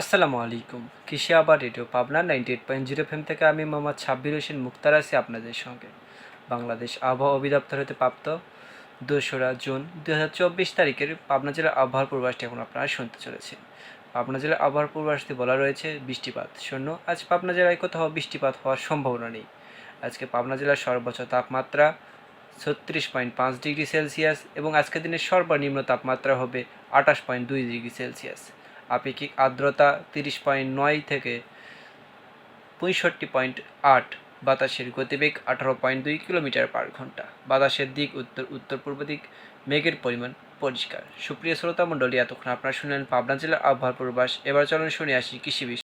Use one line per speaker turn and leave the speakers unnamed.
আসসালামু আলাইকুম। কৃষি আবার রেডিও পাবনা 98.0 এফএম থেকে আমি মোহাম্মদ সাব্বির হোসেন মুক্তার আছি আপনাদের সঙ্গে। বাংলাদেশ আবহাওয়া অধিদপ্তর হতে প্রাপ্ত 2রা জুন 2024 তারিখের পাবনা জেলার আবহাওয়ার পূর্বাভাসটি এখন আপনারা শুনতে চলেছেন। পাবনা জেলার আবহাওয়ার পূর্বাভাসে বলা রয়েছে বৃষ্টিপাত শূন্য। আজ পাবনা জেলায় কোথাও বৃষ্টিপাত হওয়ার সম্ভাবনা নেই। আজকে পাবনা জেলার সর্বোচ্চ তাপমাত্রা 36.5 ডিগ্রি সেলসিয়াস এবং আজকের দিনের সর্বনিম্ন তাপমাত্রা হবে 28.2 ডিগ্রি সেলসিয়াস। আপেক্ষিক আর্দ্রতা 30.9 থেকে 65.8। বাতাসের গতিবেগ 18.2 কিলোমিটার পার ঘন্টা। বাতাসের দিক উত্তর উত্তর পূর্ব দিক। মেঘের পরিমাণ পরিষ্কার। সুপ্রিয় শ্রোতা মণ্ডলী, এতক্ষণ আপনারা শুনলেন পাবনা জেলার আবহাওয়ার পূর্বাভাস। এবার চলুন শুনে আসি কৃষি বিষয়।